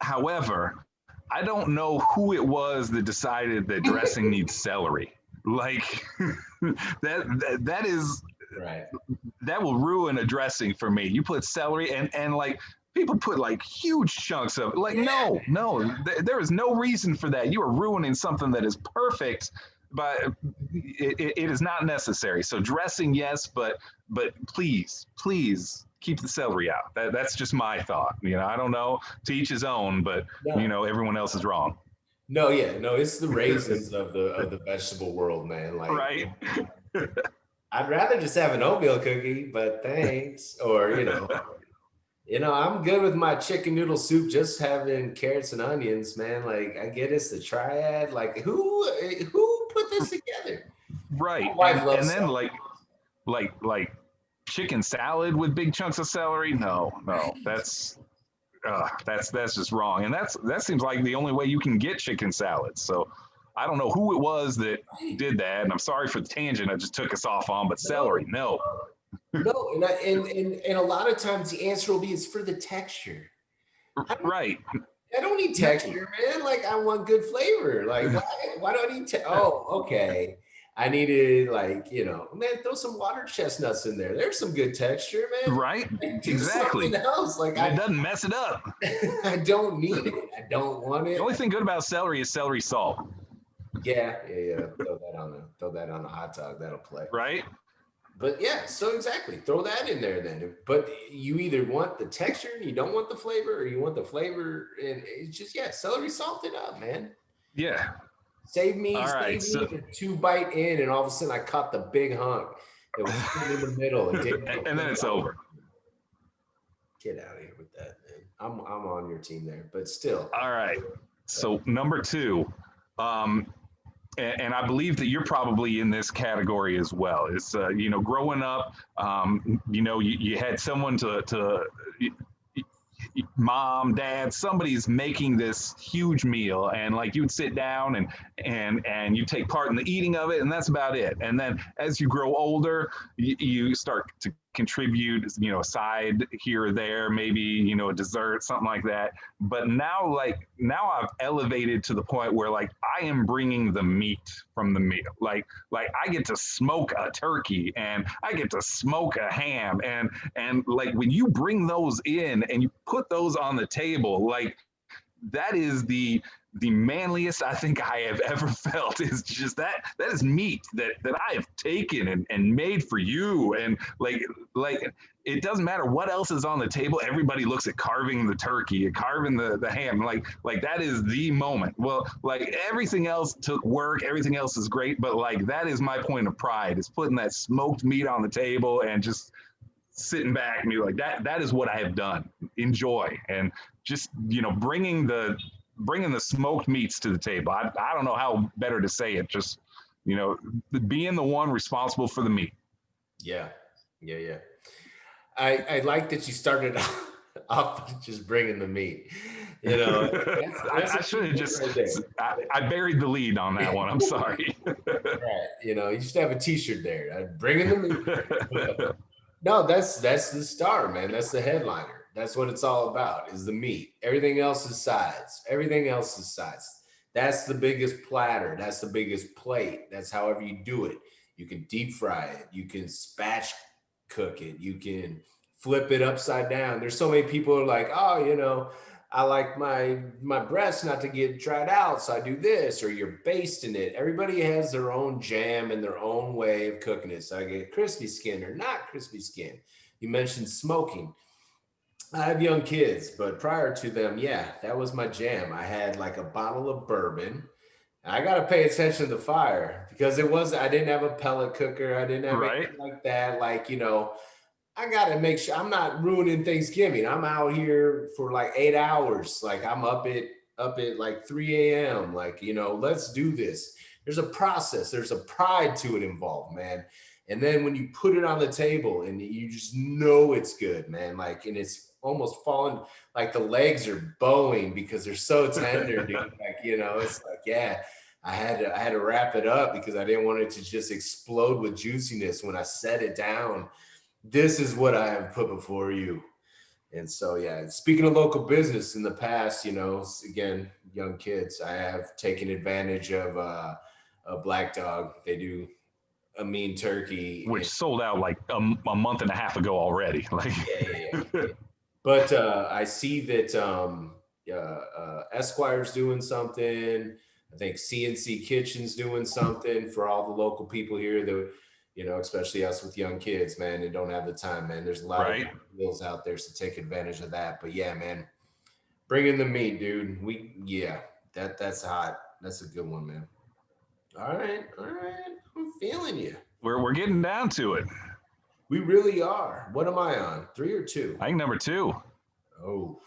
Speaker 2: However, I don't know who it was that decided that dressing needs celery. Like that is
Speaker 1: Right.
Speaker 2: that will ruin a dressing for me. You put celery and like people put like huge chunks of it. Like no, there is no reason for that. You are ruining something that is perfect, but it is not necessary. So dressing, yes, but please keep the celery out. That's just my thought. I don't know, to each his own, but
Speaker 1: No.
Speaker 2: everyone else is wrong.
Speaker 1: No, yeah, no, it's the raisins of the vegetable world, man. Like
Speaker 2: Right.
Speaker 1: I'd rather just have an oatmeal cookie, but thanks. Or, I'm good with my chicken noodle soup just having carrots and onions, man. Like I get it's the triad. Like who put this together?
Speaker 2: Right.
Speaker 1: My wife
Speaker 2: And
Speaker 1: loves
Speaker 2: then
Speaker 1: celery.
Speaker 2: like chicken salad with big chunks of celery. No, that's just wrong. And that seems like the only way you can get chicken salad. So I don't know who it was that did that. And I'm sorry for the tangent I just took us off on, but celery,
Speaker 1: No,
Speaker 2: no.
Speaker 1: no, and a lot of times the answer will be it's for the texture. I don't
Speaker 2: Right.
Speaker 1: I don't need
Speaker 2: No.
Speaker 1: texture, man. Like I want good flavor. Like why do I need oh, okay. I needed man, throw some water chestnuts in there. There's some good texture, man.
Speaker 2: Right.
Speaker 1: Like, do
Speaker 2: Exactly.
Speaker 1: something else. Like
Speaker 2: And it doesn't mess it up.
Speaker 1: I don't need it. I don't want
Speaker 2: The
Speaker 1: it.
Speaker 2: only thing good about celery is celery salt.
Speaker 1: Yeah. Throw that on a hot dog. That'll play.
Speaker 2: Right.
Speaker 1: But yeah, so exactly. Throw that in there then. But you either want the texture and you don't want the flavor, or you want the flavor and it's just celery salted up, man.
Speaker 2: Yeah.
Speaker 1: Save me
Speaker 2: All right. So
Speaker 1: the two bite in, and all of a sudden I caught the big hunk that was in the middle and didn't.
Speaker 2: and then it's over.
Speaker 1: Get out of here with that, man. I'm on your team there, but still.
Speaker 2: All right. So number two, and I believe that you're probably in this category as well. It's growing up, you had someone to mom, dad, somebody's making this huge meal, and like you'd sit down and you take part in the eating of it, and that's about it. And then as you grow older, you start to contribute, a side here or there, maybe, a dessert, something like that. But now I've elevated to the point where like I am bringing the meat from the meal. Like I get to smoke a turkey and I get to smoke a ham. And like when you bring those in and you put those on the table, like that is the manliest I think I have ever felt. Is just that is meat that I have taken and made for you. And like it doesn't matter what else is on the table. Everybody looks at carving the turkey and carving the ham. Like that is the moment. Well, like everything else took work. Everything else is great. But like that is my point of pride, is putting that smoked meat on the table and just sitting back and be like, that is what I have done. Enjoy. And just, bringing the smoked meats to the table. I don't know how better to say it. Just, being the one responsible for the meat.
Speaker 1: Yeah. I like that you started off just bringing the meat.
Speaker 2: I should have just, I buried the lead on that one. I'm sorry.
Speaker 1: Right. You should have a T-shirt there. Bringing the meat. No, that's the star, man. That's the headliner. That's what it's all about is the meat. Everything else is sides. Everything else is sides. That's the biggest platter. That's the biggest plate. That's however you do it. You can deep fry it. You can spatch cook it. You can flip it upside down. There's so many people who are like, oh, I like my breast not to get dried out, so I do this, or you're basting it. Everybody has their own jam and their own way of cooking it. So I get crispy skin or not crispy skin. You mentioned smoking. I have young kids, but prior to them, yeah, that was my jam. I had like a bottle of bourbon. I got to pay attention to the fire because I didn't have a pellet cooker. I didn't have
Speaker 2: Right.
Speaker 1: anything like that. Like, I got to make sure I'm not ruining Thanksgiving. I'm out here for like 8 hours. Like I'm up at like 3 a.m. Like, let's do this. There's a process. There's a pride to it involved, man. And then when you put it on the table and you just know it's good, man, like, and it's almost falling, like the legs are bowing because they're so tender, dude. Like, it's like, yeah, I had to wrap it up because I didn't want it to just explode with juiciness when I set it down. This is what I have put before you. And so, yeah, speaking of local business in the past, again, young kids, I have taken advantage of a Black Dog. They do a mean turkey.
Speaker 2: Which
Speaker 1: And
Speaker 2: sold out like a month and a half ago already. Like,
Speaker 1: yeah, yeah, yeah. But I see that Esquire's doing something. I think CNC Kitchen's doing something for all the local people here that, especially us with young kids, man, and don't have the time, man. There's a lot of
Speaker 2: right.
Speaker 1: deals out there, so take advantage of that. But yeah, man, bring in the meat, dude. Yeah, that's hot. That's a good one, man. All right, all right. I'm feeling you.
Speaker 2: We're getting down to it.
Speaker 1: We really are. What am I on? 3 or 2?
Speaker 2: I think number 2.
Speaker 1: Oh,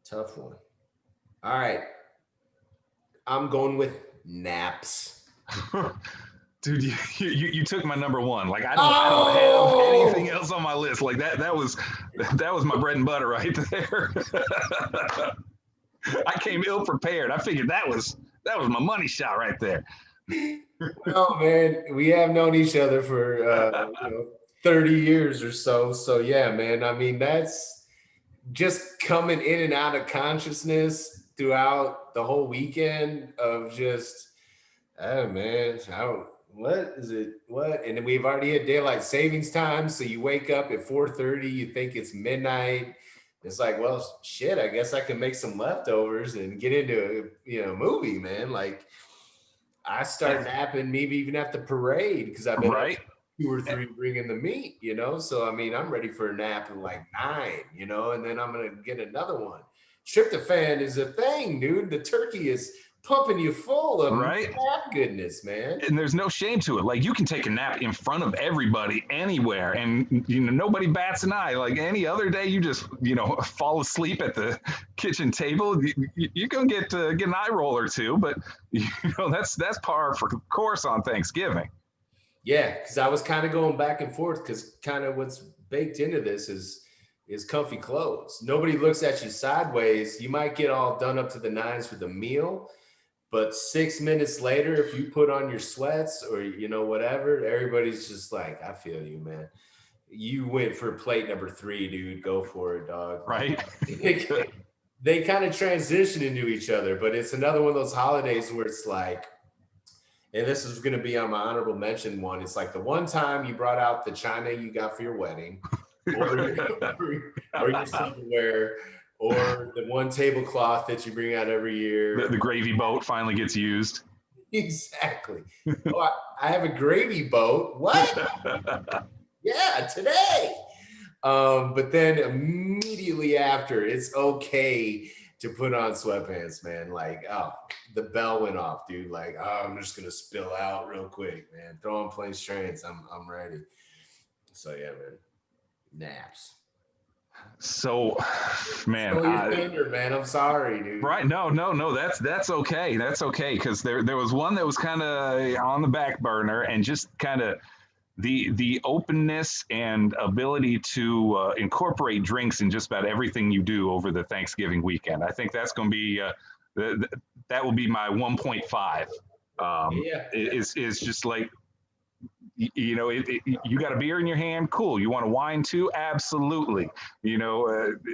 Speaker 1: tough one. All right. I'm going with naps.
Speaker 2: Dude, you took my number 1. Like I don't have anything else on my list. Like that was my bread and butter right there. I came ill prepared. I figured that was my money shot right there.
Speaker 1: Oh man, we have known each other for 30 years or so. So yeah, man. I mean, that's just coming in and out of consciousness throughout the whole weekend of just, oh man, what is it? What? And then we've already had daylight savings time. So you wake up at 4:30, you think it's midnight. It's like, well, shit, I guess I can make some leftovers and get into a movie, man. Like I start napping maybe even at the parade because I've been up
Speaker 2: Right.
Speaker 1: 2 or 3 bringing the meat, So I mean, I'm ready for a nap at like 9, and then I'm gonna get another one. Tryptophan is a thing, dude. The turkey is pumping you full of
Speaker 2: Right.
Speaker 1: nap goodness, man.
Speaker 2: And there's no shame to it. Like you can take a nap in front of everybody anywhere, and nobody bats an eye. Like any other day, you just fall asleep at the kitchen table. You're gonna get an eye roll or two, but that's par for course on Thanksgiving.
Speaker 1: Yeah, because I was kind of going back and forth because kind of what's baked into this is comfy clothes. Nobody looks at you sideways. You might get all done up to the nines for the meal, but 6 minutes later, if you put on your sweats or whatever, everybody's just like, I feel you, man. You went for plate number 3, dude. Go for it, dog.
Speaker 2: Right.
Speaker 1: They kind of transition into each other, but it's another one of those holidays where it's like, and this is going to be on my honorable mention one. It's like the one time you brought out the china you got for your wedding, or your silverware, or the one tablecloth that you bring out every year.
Speaker 2: The gravy boat finally gets used.
Speaker 1: Exactly. Oh, I have a gravy boat. What? Yeah, today. But then immediately after, it's okay to put on sweatpants, man. Like, oh, the bell went off, dude. Like, oh, I'm just gonna spill out real quick, man. Throw on plain strains. I'm ready. So yeah, man. Naps.
Speaker 2: So, man,
Speaker 1: man. I'm sorry, dude.
Speaker 2: Right? No. That's okay. That's okay because there was one that was kind of on the back burner, and just kind of the openness and ability to incorporate drinks in just about everything you do over the Thanksgiving weekend. I think that's going to be that will be my 1.5.
Speaker 1: Yeah.
Speaker 2: Is just like you got a beer in your hand, cool. You want a wine too, absolutely.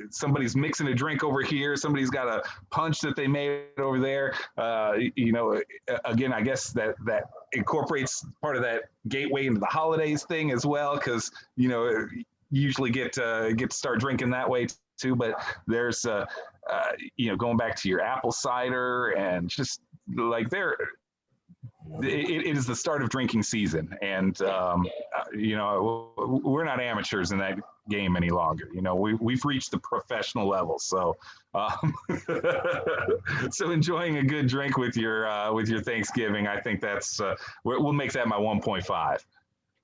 Speaker 2: Somebody's mixing a drink over here, somebody's got a punch that they made over there. Again, I guess that incorporates part of that gateway into the holidays thing as well, because you usually get to start drinking that way too. But there's going back to your apple cider, and just like it is the start of drinking season, and we're not amateurs in that game any longer. We've reached the professional level. So, so enjoying a good drink with your Thanksgiving, I think that's we'll make that my 1.5.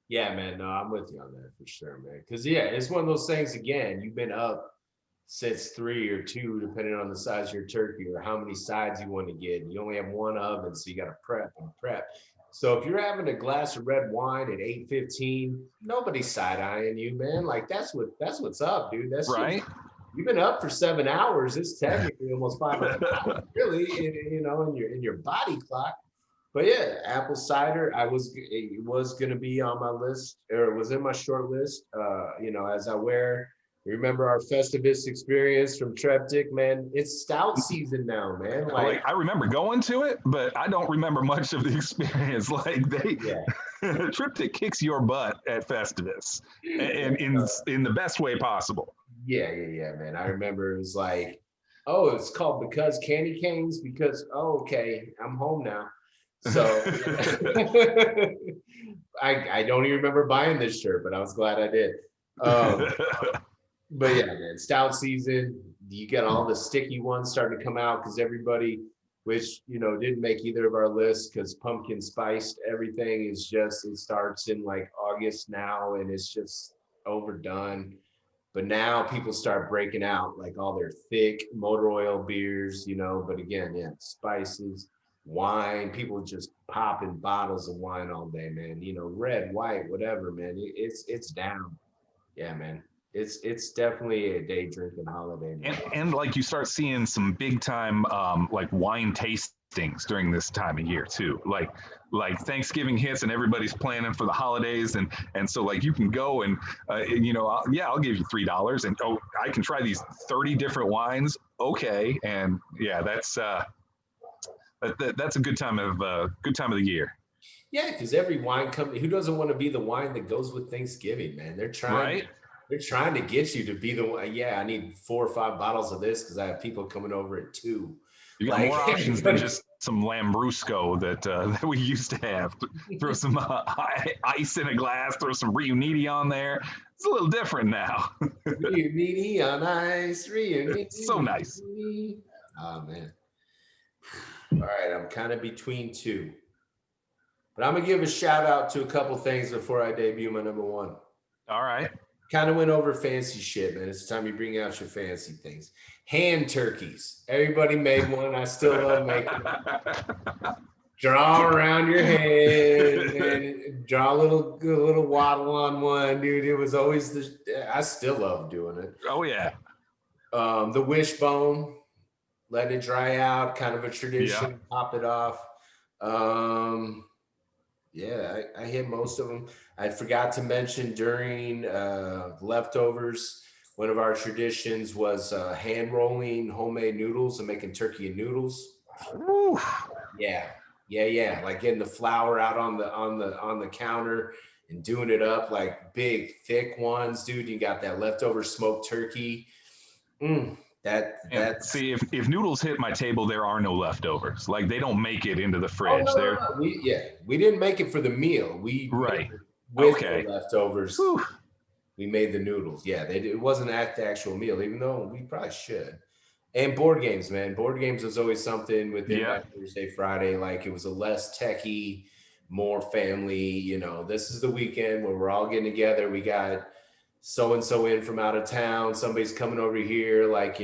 Speaker 1: Yeah, man. No, I'm with you on that for sure, man. Because it's one of those things. Again, you've been up since 3 or 2, depending on the size of your turkey or how many sides you want to get. And you only have one oven, so you got to prep and prep. So if you're having a glass of red wine at 8:15, nobody's side eyeing you, man. Like that's what's up, dude. That's
Speaker 2: right.
Speaker 1: You've been up for 7 hours. It's technically almost 5 hours, really, in your body clock. But yeah, apple cider. It was gonna be on my list, or it was in my short list. As I wear. Remember our Festivus experience from Treptic, man? It's stout season now, man.
Speaker 2: Like I remember going to it, but I don't remember much of the experience. Like Triptych kicks your butt at Festivus, and in the best way possible.
Speaker 1: Yeah, man. I remember it was like, oh, it's called Because Candy Canes because okay, I'm home now. So I don't even remember buying this shirt, but I was glad I did. But yeah, man, stout season. You got all the sticky ones starting to come out because everybody, which didn't make either of our lists because pumpkin spiced everything is just it starts in like August now and it's just overdone. But now people start breaking out like all their thick motor oil beers, But again, yeah, spices, wine. People just popping bottles of wine all day, man. Red, white, whatever, man. It's down. Yeah, man. It's definitely a day drinking holiday.
Speaker 2: And like you start seeing some big time like wine tastings during this time of year too. Like Thanksgiving hits and everybody's planning for the holidays, and so like you can go and I'll give you $3 and I can try these 30 different wines. Okay, and yeah, that's a good time of the year.
Speaker 1: Yeah, because every wine company, who doesn't want to be the wine that goes with Thanksgiving, man? They're trying.
Speaker 2: Right?
Speaker 1: They're trying to get you to be the one. Yeah, I need 4 or 5 bottles of this because I have people coming over at 2.
Speaker 2: You got more options than just some Lambrusco that we used to have. Throw some ice in a glass, throw some Riunite on there. It's a little different now.
Speaker 1: Riunite on ice, Riunite.
Speaker 2: It's so nice.
Speaker 1: Oh, man. All right, I'm kind of between 2. But I'm going to give a shout out to a couple things before I debut my number 1.
Speaker 2: All right.
Speaker 1: Kind of went over fancy shit, man. It's time you bring out your fancy things. Hand turkeys. Everybody made one. I still love making them. Draw around your head and draw a little waddle on one, dude. It was always I still love doing it.
Speaker 2: Oh yeah.
Speaker 1: The wishbone, let it dry out, kind of a tradition. Yeah. Pop it off. Yeah, I hit most of them. I forgot to mention during leftovers, one of our traditions was hand rolling homemade noodles and making turkey and noodles.
Speaker 2: Ooh.
Speaker 1: Yeah. Like getting the flour out on the counter and doing it up like big, thick ones, dude. You got that leftover smoked turkey.
Speaker 2: See, if noodles hit my table, there are no leftovers. Like they don't make it into the fridge.
Speaker 1: No. We didn't make it for the meal.
Speaker 2: Right.
Speaker 1: With the leftovers. Whew. We made the noodles. Yeah, it wasn't at the actual meal, even though we probably should. And board games, man. Board games was always something within my Thursday, Friday. Like it was a less techie, more family. This is the weekend where we're all getting together. We got so-and-so in from out of town. Somebody's coming over here. Like,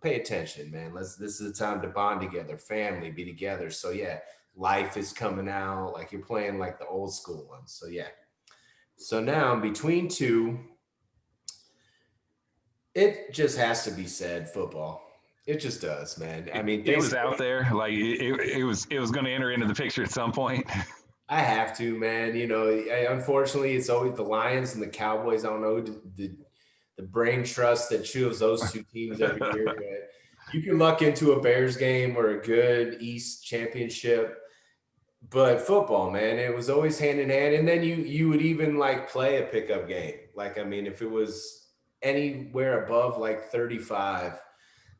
Speaker 1: pay attention, man. This is the time to bond together, family, be together. So yeah, life is coming out. Like you're playing like the old school ones. So yeah. So now I'm between 2. It just has to be said, football. It just does, man. I mean,
Speaker 2: it was out there. Like it was going to enter into the picture at some point.
Speaker 1: I have to, man. Unfortunately, it's always the Lions and the Cowboys. I don't know the brain trust that choose those two teams every year, but you can luck into a Bears game or a good East championship. But football, man, it was always hand in hand. And then you would even like play a pickup game. Like, I mean, if it was anywhere above like 35,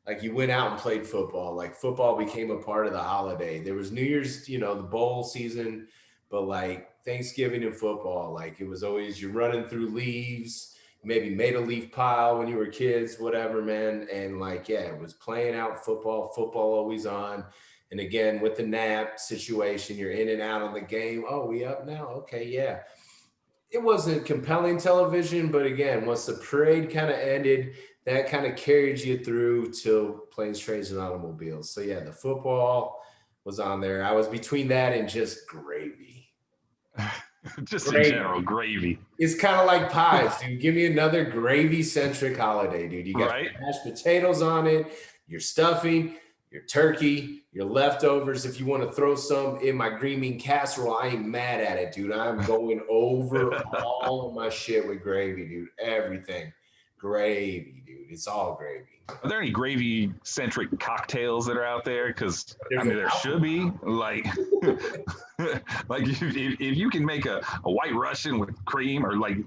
Speaker 1: like you went out and played football. Like football became a part of the holiday. There was New Year's, the bowl season, but like Thanksgiving and football, like it was always you're running through leaves, maybe made a leaf pile when you were kids, whatever, man. And like, yeah, it was playing out football always on. And again, with the nap situation, you're in and out on the game. Oh, we up now? Okay, yeah. It wasn't compelling television, but again, once the parade kind of ended, that kind of carried you through till planes, trains, and automobiles. So yeah, the football was on there. I was between that and just gravy.
Speaker 2: Just in
Speaker 1: Gravy.
Speaker 2: general, gravy.
Speaker 1: It's kind of like pies, dude. Give me another gravy-centric holiday, dude. You got
Speaker 2: Right?
Speaker 1: mashed potatoes on it, your stuffing, your turkey, your leftovers. If you want to throw some in my green bean casserole, I ain't mad at it, dude. I'm going over all of my shit with gravy, dude. Everything. Gravy, dude. It's all gravy.
Speaker 2: Are there any gravy centric cocktails that are out there? Because I
Speaker 1: There's
Speaker 2: mean,
Speaker 1: an
Speaker 2: there should be. Like, like if you can make a white Russian with cream, or like,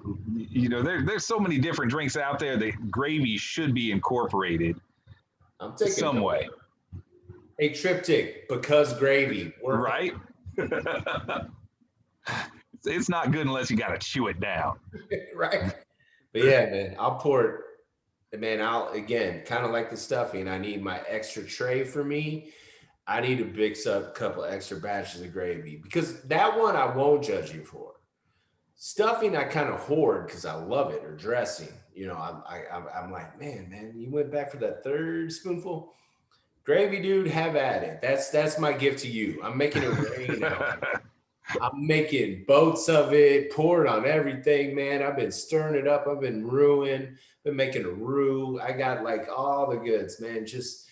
Speaker 2: there's so many different drinks out there that gravy should be incorporated
Speaker 1: I'm taking
Speaker 2: some
Speaker 1: notes.
Speaker 2: way.
Speaker 1: A triptych because gravy.
Speaker 2: Right? It's not good unless you got to chew it down.
Speaker 1: Right. But yeah, man, I'll pour it. Man, I'll again kind of like the stuffing. I need my extra tray for me. I need to mix up a couple extra batches of gravy because that one I won't judge you for. Stuffing I kind of hoard because I love it, or dressing. I'm like, man, you went back for that third spoonful. Gravy, dude, have at it. That's my gift to you. I'm making it rain now. I'm making boats of it, pour it on everything, man. I've been stirring it up. I've been been making a roux. I got like all the goods, man. Just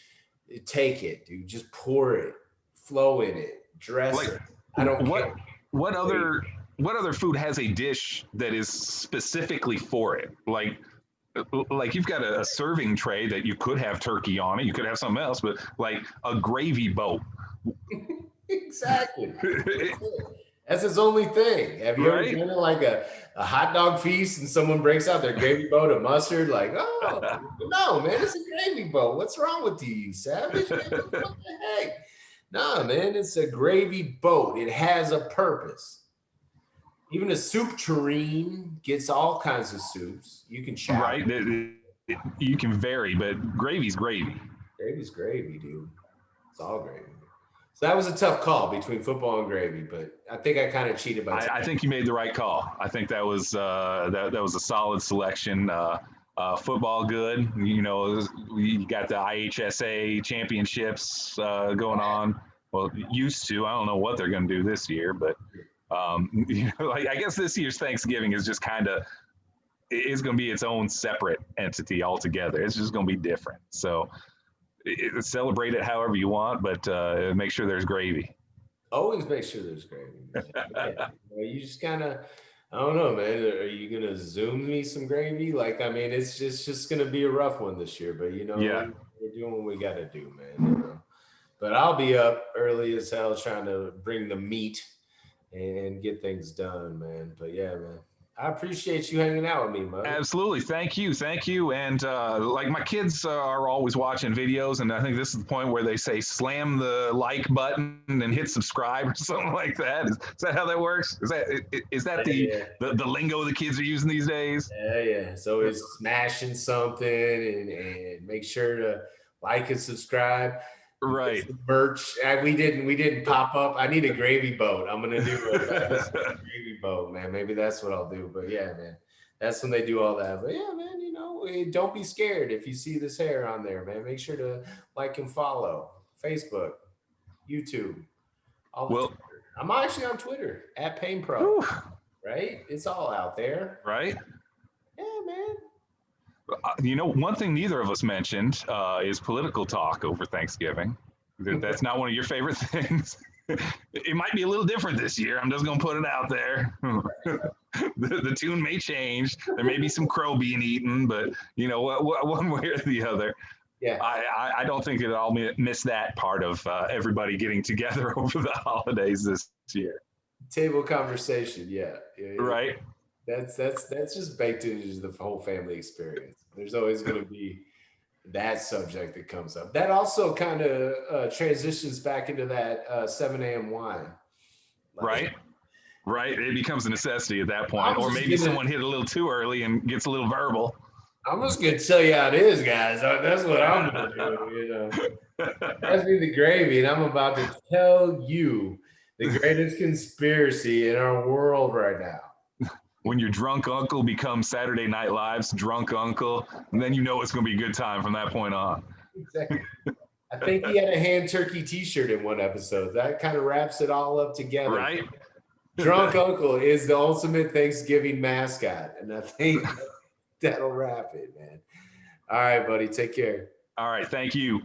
Speaker 1: take it, dude. Just pour it, flow in it, dress
Speaker 2: Like,
Speaker 1: it. I don't
Speaker 2: what
Speaker 1: care.
Speaker 2: what other what other food has a dish that is specifically for it? Like you've got a serving tray that you could have turkey on it, you could have something else, but like a gravy boat.
Speaker 1: Exactly. That's his only thing. Have you ever
Speaker 2: Right?
Speaker 1: been to like a hot dog feast and someone breaks out their gravy boat of mustard? Like, oh no, man, it's a gravy boat. What's wrong with you, you savage? Man? What the heck? No, man, it's a gravy boat. It has a purpose. Even a soup tureen gets all kinds of soups. You can chop.
Speaker 2: Right? You can vary, but gravy's gravy.
Speaker 1: Gravy's gravy, dude. It's all gravy. So that was a tough call between football and gravy, but I think I kind of cheated by
Speaker 2: I think you made the right call. I think that was that was a solid selection. Football, good. You got the IHSA championships going on. Well, used to. I don't know what they're going to do this year, but like I guess this year's Thanksgiving is just kind of is going to be its own separate entity altogether. It's just going to be different. So celebrate it however you want, but make sure there's gravy.
Speaker 1: Always make sure there's gravy. Yeah. You just kind of, I don't know, man. Are you gonna zoom me some gravy? Like, I mean, it's just gonna be a rough one this year, but
Speaker 2: Yeah.
Speaker 1: we're doing what we gotta do, man. But I'll be up early as hell trying to bring the meat and get things done, man. But yeah, man. I appreciate you hanging out with me, man.
Speaker 2: Absolutely. Thank you. And like my kids are always watching videos, and I think this is the point where they say slam the like button and hit subscribe or something like that. Is that how that works? Is that the lingo the kids are using these days?
Speaker 1: Yeah. So it's smashing something and make sure to like and subscribe.
Speaker 2: Right.
Speaker 1: Merch. We didn't pop up. I need a gravy boat. I'm gonna do a gravy boat, man. Maybe that's what I'll do. But yeah, man, that's when they do all that. But yeah, man, don't be scared if you see this hair on there, man. Make sure to like and follow Facebook, YouTube,
Speaker 2: Well,
Speaker 1: I'm actually on Twitter at Pain Pro.
Speaker 2: whew,
Speaker 1: Right? It's all out there.
Speaker 2: right.
Speaker 1: Yeah, man.
Speaker 2: One thing neither of us mentioned is political talk over Thanksgiving. That's not one of your favorite things. It might be a little different this year. I'm just gonna put it out there. The tune may change. There may be some crow being eaten, but one way or the other.
Speaker 1: Yeah.
Speaker 2: I don't think it'll all miss that part of everybody getting together over the holidays this year.
Speaker 1: Table conversation. Yeah.
Speaker 2: Right.
Speaker 1: That's just baked into the whole family experience. There's always going to be that subject that comes up. That also kind of transitions back into that 7 a.m. wine.
Speaker 2: Right. Right. It becomes a necessity at that point. Or maybe someone hit a little too early and gets a little verbal.
Speaker 1: I'm just going to tell you how it is, guys. That's what I'm going to do. Pass me the gravy, and I'm about to tell you the greatest conspiracy in our world right now.
Speaker 2: When your drunk uncle becomes Saturday Night Live's drunk uncle, and then it's going to be a good time from that point on.
Speaker 1: Exactly. I think he had a hand turkey T-shirt in one episode. That kind of wraps it all up together.
Speaker 2: Right.
Speaker 1: Drunk uncle is the ultimate Thanksgiving mascot, and I think that'll wrap it, man. All right, buddy. Take care.
Speaker 2: All right. Thank you.